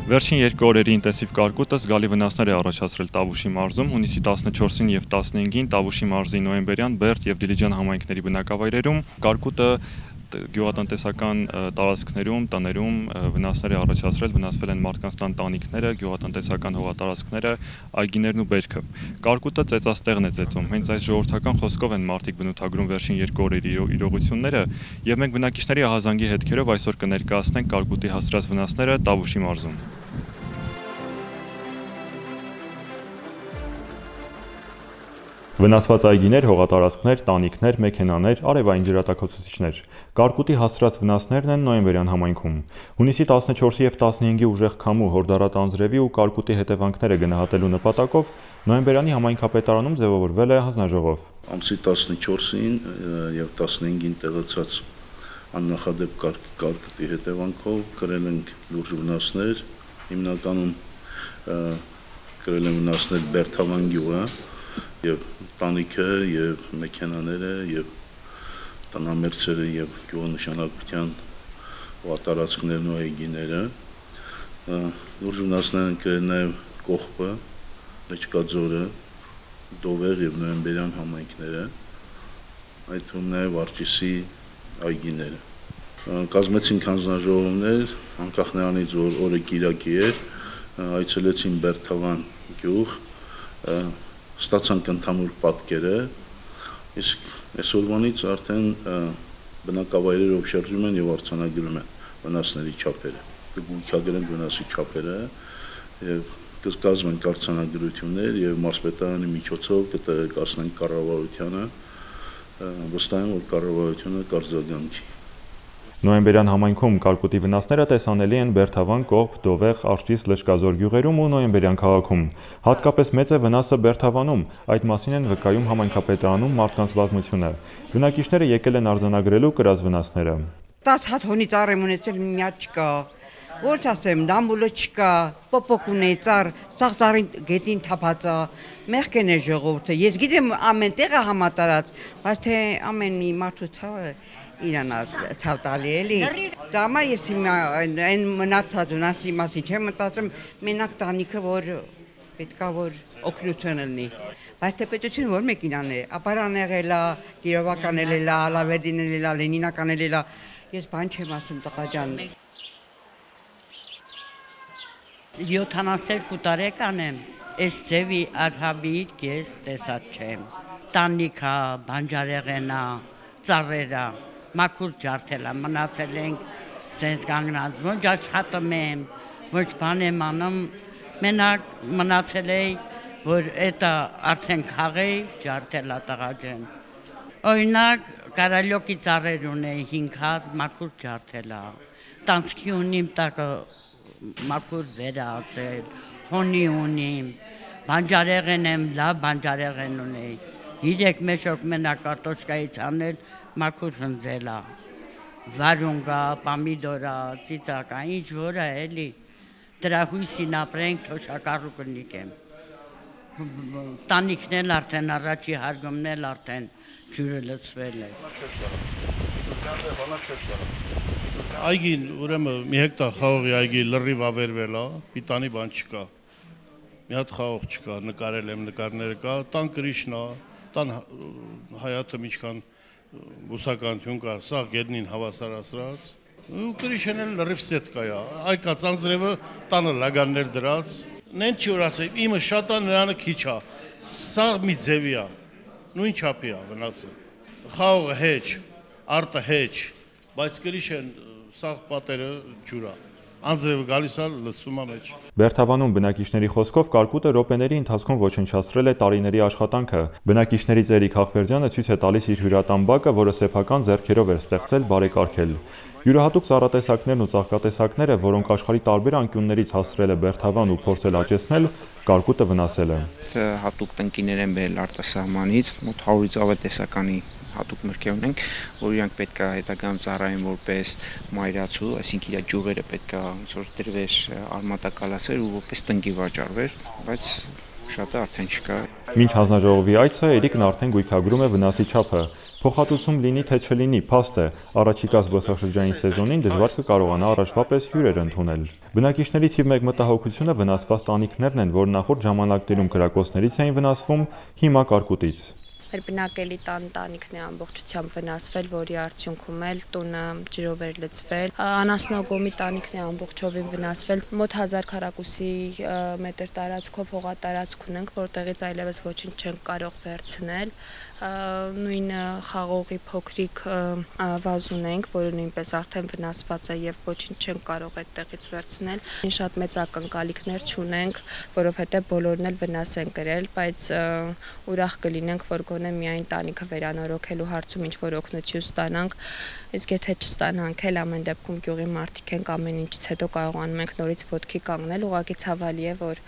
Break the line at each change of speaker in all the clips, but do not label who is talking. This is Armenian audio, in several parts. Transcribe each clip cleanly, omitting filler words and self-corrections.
Վերջին երկու օրերի ինտենսիվ կարկուտը զգալի վնասներ է առաջացրել Տավուշի մարզում, հունիսի 14-ին եւ 15-ին Տավուշի մարզի Նոյեմբերյան, Բերդ եւ Դիլիջան համայնքների բնակավայրերում կարկուտը գյուղատնտեսական տարածքներում, տներում վնասներ է առաջացրել, վնասվել են մարդկանց տան տանիքները, գյուղատնտեսական հողատարածքները, այգիներն ու բերքը։ Կարկուտը ծեծաստեղն է ծեծում, հենց այս ժողովրդական խոսքով են մարդիկ բնութագրում վերջին երկու օրերի իրողությունները, եւ մենք բնակիչների ահազանգի հետքերով այսօր կներկայացնենք կարկուտի հասցրած վնասները Տավուշի մարզում։ Վնասված այգիներ, հողատարածքներ, տանիքներ, մեքենաներ, արևային ջրատաքացուցիչներ։ Կարկուտի հասցրած վնասներն են Նոյեմբերյան համայնքում։ Հունիսի 14-ի եւ 15-ի ուժեղ քամու, հորդառատ անձրևի ու կարկուտի հետևանքները գնահատելու նպատակով Նոյեմբերյանի համայնքապետարանում ձևավորվել է հանձնաժողով։
Ամսի 14-ին եւ 15-ին տեղացած աննախադեպ կարկուտի հետևանքով կրել ենք լուրջ վնասներ, հիմնականում կրել են վնասներ Բերդավան գյուղը եւ տանիքը եւ մեքենաները եւ տնամերձերը եւ գյուղնշանակության հողատարածքներն ու այգիները լուրջ վնասներ են կրել նաեւ Կողբը, Լճկաձորը, Դովեղ եւ Նոյեմբերյան համայնքները, այդ թվում նաեւ Արջիսի այգիները։ Կազմեցին հանձնաժողովներ, անկախ նրանից որ օրը կիրակի էր, այցելեցին Բերդավան գյուղ, ստացանք ընդհանուր պատկերը, իսկ այսօրվանից արդեն բնակավայրերով շրջում են եւ արձանագրում են վնասների չափերը։ Կգույքագրենք վնասի չափերը եւ կազմենք արձանագրություններ եւ մարզպետարանի միջոցով կտեղեկացնենք կառավարությանը, վստահ եմ, որ կառավարությունը կարձագանքի։
Նոյեմբերյան համայնքում կարկուտի վնասները տեսանելի են Բերդավան, Կողբ, Դովեղ, Արջիս, Լճկազոր գյուղերում ու Նոյեմբերյան քաղաքում։ Հատկապես մեծ է վնասը Բերդավանում, այդ մասին են վկայում համայնքապետարանում մարդկանց բազմությունը։ Բնակիչները եկել են արձանագրելու կրած վնասները։
10 հատ հոնի ծառ եմ ունեցել, մի հատ չկա։ Ոնց ասեմ, դամբուլը չկա, պոպոկ ունեի ծառ, սաղ ծառին գետին թափածա, մեղքեն է ժողովուրդը։ Ես գիտեմ ամեն տեղը համատարած, բայց թե ամեն մի մարդու ցավը իրան ցավ տալի էլի։ Դա համար ես այն մնացած վնասի մասին չեմ մտածում, մենակ տանիքը որ պետքա որ օգնություն լինի։ Բայց թե պետությունը որ մեկին անե, ապարան եղել է, Կիրովական ելել է, Ալավերդին ելել է, Լենինական ելել է, ես բան չեմ ասում տղա ջան։
72 տարեկան եմ, այս ձևի արհավիր ես տեսած չեմ։ Տանիքա, բանջարեղենա, ծառերա, մաքուր ջարդելա, մնացել ենք սենց կանգնած, ոչ աշխատում եմ, ոչ բան եմ անում, մենակ մնացել էի, որ էտա արդեն քաղեի ջարդելա տղա ջան։ Օրինակ կարալյոկի ծառեր ունեի 5 հատ, մաքուր ջարդելա, տանցքի ունիմ տակը մաքուր վերացել, հոնի ունիմ, բանջարեղեն եմ, լավ բանջարեղեն ունեի, 3 մեշոկ մենակ կարտոշկայից անել, մաքուր հնձելա, վարունգա, պամիդորա, ծիծակա, ինչ որ է էլի, դրա հույսին ապրենք, թոշակառու կնիկ եմ, տանիքն արդեն առաջի հարգումն էլ արդեն ջուրը լցվել է։
Այգին ուրեմն մի հեկտար խաղողի այգի լրիվ ավերվել է, պիտանի բան չկա, մի հատ խաղող չկա, նկարել եմ, նկարները կա, տան կրիշն է, տան հայաթը ինչքան բուսականություն կա, սաղ գետնին հավասարացրած, ու կրիշն էլ լրիվ սետ կա, այ կա ծանձրևը տանը լագաններ դրած, նեն չի որ ասեի, իմը շատ է, նրանը քիչ է, սաղ մի ձևի է, նույն չափի է վնասը, խաղողը հեչ, արտը հեչ, բայց կրիշն սաղ պատերը ջուրա, անձրևը գալիս է լցում է մեջ։
Բերդավանում բնակիչների խոսքով կարկուտը րոպեների ընթացքում ոչնչացրել է տարիների աշխատանքը։ Բնակիչներից Էրիկ Հախվերդյանը ցույց է տալիս իր հյուրատան բակը, որը սեփական ձեռքերով էր ստեղծել, բարեկարգել։ Յուրահատուկ ծառատեսակներն ու ծաղկատեսակները, որոնք աշխարհի տարբեր անկյուններից հասրել է Բերդավան ու փորձել աճեցնել, կարկուտը վնասել է։
Հատուկ տնկիներ են բերել արտասահմանից, մոտ 100-ից ավել տեսականի հատուկ մրգեր ունենք, որ իրանք պետք է հետագայում ծառայեն որպես մայրացու, այսինքն իր ջուղերը պետք է որ դրվեր արմատակալասեր ու որպես տնկի վաճառվեր, բայց շատը արդեն չկա։
Մինչ հանձնաժողովի այցը Էրիկն արդեն գույքագրում է վնասի չափը։ Փոխհատուցում լինի թե չլինի, փաստ է, առաջիկա զբոսաշրջային սեզոնին դժվար կկարողանա առաջվա պես հյուրեր ընդունել։ Բնակիչների թիվ 1 մտահոգությունը վնասված տանիքներն են, որ նախորդ ժամանակներում կրակոցներից էին վնասվում, հիմա կարկուտից։
Մեր բնակելի տանիքն է ամբողջությամբ վնասվել, որի արդյունքում էլ տունը ջրով էր լցվել։ Անասնագոմի տանիքն է ամբողջովին վնասվել։ Մոտ 1000 քառակուսի մետր տարածքով հողատարածք ունենք, որտեղից այլևս ոչինչ չենք կարող վերցնել։ Նույն խաղողի փոքրիկ վազ ունենք, որը նույնպես արդեն վնասված է եւ ոչինչ չենք կարող այդտեղից վերցնել։ Շատ մեծ ակնկալիքներ չունենք, որովհետեւ բոլորն էլ վնաս են կրել, բայց ուրախ կլինենք, որ գոնե միայն տանիքը վերանորոգելու հարցում ինչ-որ օգնություն ստանանք, իսկ եթե չստանանք էլ ամեն դեպքում գյուղի մարդիկ ենք ամեն ինչից հետո կարողանում ենք նորից ոտքի կանգնել, ուղղակի ցավալի է, որ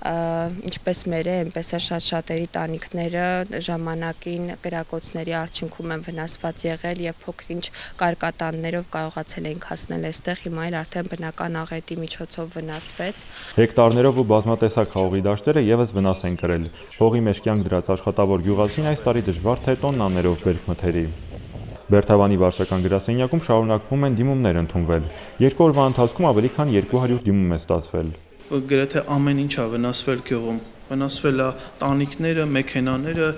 ինչպես մեր է, այնպես էլ շատ-շատերի տանիքները ժամանակին կրակոցների արդյունքում են վնասված եղել եւ փոքր-ինչ կարկատաններով կարողացել ենք հասնել այստեղ, հիմա էլ արդեն բնական աղետի միջոցով վնասվեց։
Հեկտարներով ու բազմատեսակ խաղողի դաշտերը եւս վնաս են կրել։ Հողի մեջ կյանք դրած աշխատավոր գյուղացին այս տարի դժվար թե տոննաներով բերք մթերի։ Բերթավանի վարչական գրասենյակում շարունակվում են դիմումներ ընդունվել։ 2 օրվա ընթացքում ավելի քան 200 դիմում է ստացվել։
Գրեթե ամեն ինչ է վնասվել գյուղում։ Վնասվել է տանիքները, մեքենաները,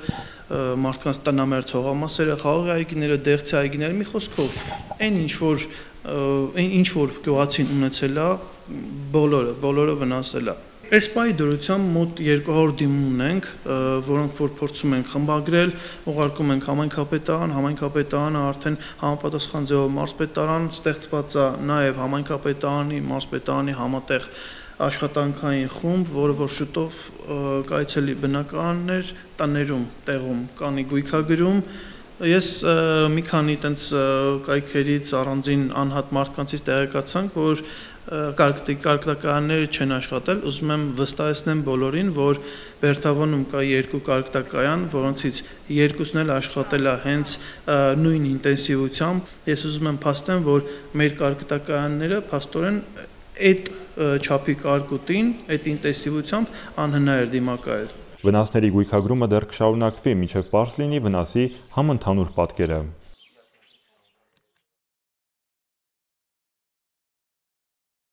մարդկանց տնամերձ հողամասերը, խաղողի այգիները, դեղցի այգիները, մի խոսքով, ինչ որ գյուղացին ունեցել է, բոլորը վնասել է։ Այս պահի դրությամբ մոտ 200 դիմում ունենք, որոնք որ փորձում ենք խմբագրել, ուղարկում ենք համայնքապետարանը արդեն համապատասխան ձևով մարզպետարան ստեղծված է, նաև համայնքապետարանի, մարզպետարանի համատեղ աշխատանքային խումբ, որը որ շուտով կայցելի բնակարաններ տներում, տեղում կանի գույքագրում։ Ես մի քանի տենց կայքերից առանձին անհատ մարդկանցից տեղեկացանք, որ կարգտակայանները չեն աշխատել, ուզում եմ վստահեցնեմ բոլորին, որ Բերթավանում կա 2 կարգտակայան, որոնցից 2-ն էլ աշխատել է հենց նույն ինտենսիվությամբ։ Ես ուզում եմ փաստեմ, որ մեր կարգտակայանները փաստորեն այդ չափի կարկուտին, այդ ինտենսիվությամբ անհնար էր դիմակայել։
Վնասների գույքագրումը դեռ կշարունակվի, մինչև պարզ լինի վնասի համընդհանուր պատկերը։